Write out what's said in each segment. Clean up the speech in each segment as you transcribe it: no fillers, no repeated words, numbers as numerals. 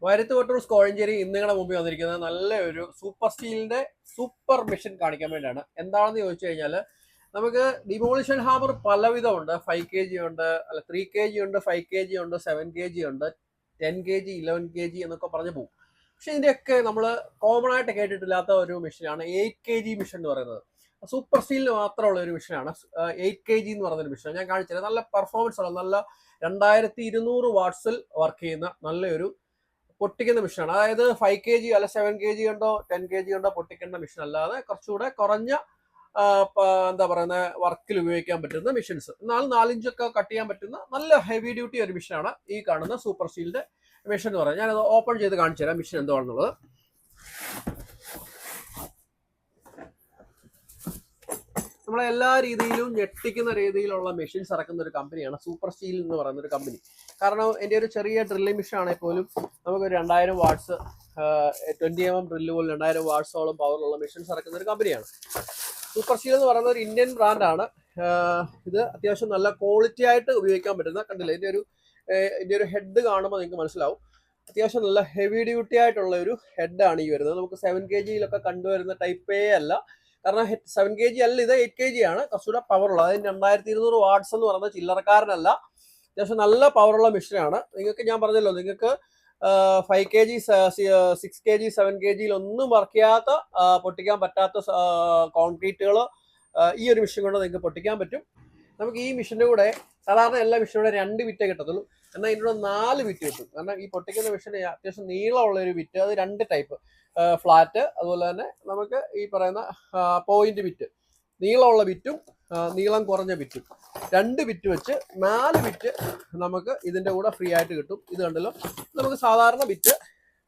മരുത്തുവട്ടൂർ കോഴഞ്ചേരി ഇന്ന് നിങ്ങളുടെ മുമ്പിൽ വന്നിരിക്കുന്നത് നല്ലൊരു സൂപ്പർ സ്റ്റീലിന്റെ സൂപ്പർ മെഷീൻ കാണിക്കാൻ വേണ്ടിയാണ്. എന്താണെന്ന് ചോദിച്ചു കഴിഞ്ഞാൽ നമുക്ക് ഡിമോളിഷൻ ഹാമർ പലവിധമുണ്ട്. 5 kg ഉണ്ട്, അല്ല 3 kg ഉണ്ട്, 5 kg ഉണ്ട്, 7 kg ഉണ്ട്, 10 kg, 11 kg എന്നൊക്കെ പറഞ്ഞു പോകും. പക്ഷെ ഇതിന്റെയൊക്കെ നമ്മൾ കോമൺ ആയിട്ട് കേട്ടിട്ടില്ലാത്ത ഒരു മെഷീനാണ് 8 kg മെഷീൻ എന്ന് പറയുന്നത്. സൂപ്പർ സ്റ്റീലിന് മാത്രമുള്ള ഒരു മെഷീനാണ് 8 kg എന്ന് പറയുന്ന മെഷീൻ. ഞാൻ കാണിച്ചത് നല്ല പെർഫോമൻസ് ഉള്ള നല്ല 2200 വാട്ട്സിൽ വർക്ക് ചെയ്യുന്ന നല്ലൊരു പൊട്ടിക്കുന്ന മെഷീനാണ്. അതായത് 5 kg അല്ല 7 kg ഉണ്ടോ 10 kg ഉണ്ടോ പൊട്ടിക്കേണ്ട മെഷീൻ അല്ലാതെ കുറച്ചുകൂടെ കുറഞ്ഞ എന്താ പറയുന്ന വർക്കിൽ ഉപയോഗിക്കാൻ പറ്റുന്ന മെഷീൻസ്. എന്നാൽ 4 ഇഞ്ചൊക്കെ കട്ട് ചെയ്യാൻ പറ്റുന്ന നല്ല ഹെവി ഡ്യൂട്ടി ഒരു മെഷീനാണ് ഈ കാണുന്ന സൂപ്പർ സ്റ്റീലിന്റെ മെഷീൻ എന്ന് പറയുന്നത്. ഞാനത് ഓപ്പൺ ചെയ്ത് കാണിച്ചു തരാം മെഷീൻ എന്താണെന്നുള്ളത്. നമ്മളെ എല്ലാ രീതിയിലും ഞെട്ടിക്കുന്ന രീതിയിലുള്ള മെഷീൻസ് ഇറക്കുന്ന ഒരു കമ്പനിയാണ് സൂപ്പർ സ്റ്റീൽ എന്ന് പറയുന്ന ഒരു കമ്പനി. കാരണം എൻ്റെ ഒരു ചെറിയ ഡ്രില്ലിംഗ് മെഷീൻ ആണെങ്കിൽ പോലും നമുക്ക് 2000 വാട്ട്സ് 20 mm ഡ്രില്ല് പോലും 2000 വാട്ട്സോളം പവറുള്ള മെഷീൻസ് ഇറക്കുന്ന ഒരു കമ്പനിയാണ്. സൂപ്പർ സ്റ്റീൽ എന്ന് പറയുന്ന ഒരു ഇന്ത്യൻ ബ്രാൻഡാണ്. ഇത് അത്യാവശ്യം നല്ല ക്വാളിറ്റി ആയിട്ട് ഉപയോഗിക്കാൻ പറ്റുന്ന, കണ്ടില്ല ഇതിൻ്റെ ഒരു ഹെഡ് കാണുമ്പോൾ നിങ്ങൾക്ക് മനസ്സിലാവും. അത്യാവശ്യം നല്ല ഹെവി ഡ്യൂട്ടി ആയിട്ടുള്ള ഒരു ഹെഡാണ് ഈ വരുന്നത്. നമുക്ക് 7 kg കണ്ടുവരുന്ന ടൈപ്പേ അല്ല. കാരണം 7 kg അല്ല, ഇത് 8 kg ആണ്, കുറച്ചുകൂടെ പവറുള്ള. അതിന് 2200 വാട്ട്സ് എന്ന് പറയുന്നത് ചില്ലറക്കാരനല്ല, അത്യാവശ്യം നല്ല പവറുള്ള മെഷീനാണ്. നിങ്ങൾക്ക് ഞാൻ പറഞ്ഞല്ലോ, നിങ്ങൾക്ക് 5 kg 6 kg 7 kg ഒന്നും വർക്ക് ചെയ്യാത്ത പൊട്ടിക്കാൻ പറ്റാത്ത കോൺക്രീറ്റുകൾ ഈ ഒരു മെഷീൻ കൊണ്ട് നിങ്ങൾക്ക് പൊട്ടിക്കാൻ പറ്റും. നമുക്ക് ഈ മെഷീൻ്റെ കൂടെ സാധാരണ എല്ലാ മെഷീനോടെ 2 വിറ്റേ കിട്ടത്തുള്ളൂ, എന്നാൽ ഇതിനോട് 4 വിറ്റ് കിട്ടും. കാരണം ഈ പൊട്ടിക്കുന്ന മെഷീന് അത്യാവശ്യം നീളമുള്ള ഒരു വിറ്റ്, അത് 2 ടൈപ്പ്, ഫ്ലാറ്റ്, അതുപോലെ തന്നെ നമുക്ക് ഈ പറയുന്ന പോയിന്റ് വിറ്റ്, നീളമുള്ള വിറ്റും നീളം കുറഞ്ഞ വിറ്റും, 2 വിറ്റ് വെച്ച് 4 വിറ്റ് നമുക്ക് ഇതിൻ്റെ കൂടെ ഫ്രീ ആയിട്ട് കിട്ടും. ഇത് കണ്ടല്ലോ, നമുക്ക് സാധാരണ വിറ്റ്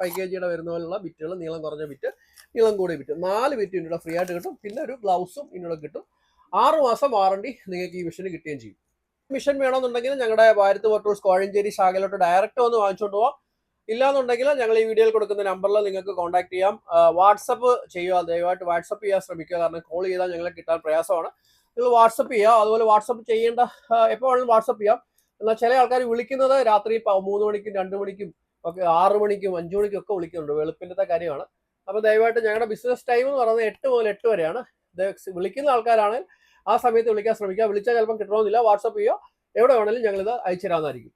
5 kg വരുന്ന പോലുള്ള വിറ്റുകൾ, നീളം കുറഞ്ഞ വിറ്റ്, നീളം കൂടിയ വിറ്റ്, 4 വിറ്റ് ഇതിൻ്റെ ഫ്രീ ആയിട്ട് കിട്ടും. പിന്നെ ഒരു ഗ്ലൗസും ഇതിനോട് കിട്ടും. 6 മാസം വാറണ്ടി നിങ്ങൾക്ക് ഈ മെഷീന് കിട്ടുകയും ചെയ്യും. മെഷീൻ വേണമെന്നുണ്ടെങ്കിൽ ഞങ്ങളുടെ മരുത്തുവട്ടൂർ കോഴഞ്ചേരി ശാഖയിലോട്ട് ഡയറക്റ്റ് വന്ന് വാങ്ങിച്ചുകൊണ്ട് പോവാം. ഇല്ലാന്നുണ്ടെങ്കിൽ ഞങ്ങൾ ഈ വീഡിയോയിൽ കൊടുക്കുന്ന നമ്പറിൽ നിങ്ങൾക്ക് കോൺടാക്ട് ചെയ്യാം. വാട്സപ്പ് ചെയ്യുക, ദയവായിട്ട് വാട്സപ്പ് ചെയ്യാൻ ശ്രമിക്കുക. കാരണം കോൾ ചെയ്താൽ ഞങ്ങളെ കിട്ടാൻ പ്രയാസമാണ്. നിങ്ങൾ വാട്സപ്പ് ചെയ്യുക. അതുപോലെ വാട്സപ്പ് ചെയ്യേണ്ട എപ്പോൾ വേണമെങ്കിലും വാട്സപ്പ് ചെയ്യാം. എന്നാൽ ചില ആൾക്കാർ വിളിക്കുന്നത് രാത്രി 3 മണിക്കും 2 മണിക്കും ഒക്കെ 6 മണിക്കും 5 മണിക്കും ഒക്കെ വിളിക്കുന്നുണ്ട്. വെളുപ്പിൻ്റെ കാര്യമാണ്. അപ്പോൾ ദയവായിട്ട് ഞങ്ങളുടെ ബിസിനസ് ടൈം എന്ന് പറയുന്നത് 8 മുതൽ 8 വരെയാണ്. വിളിക്കുന്ന ആൾക്കാരാണെങ്കിൽ ആ സമയത്ത് വിളിക്കാൻ ശ്രമിക്കുക. വിളിച്ചാൽ ചിലപ്പം കിട്ടണമെന്നില്ല. വാട്സപ്പ് ചെയ്യുക, എവിടെ വേണമെങ്കിലും ഞങ്ങളിത് അയച്ചു തരാമെന്നായിരിക്കും.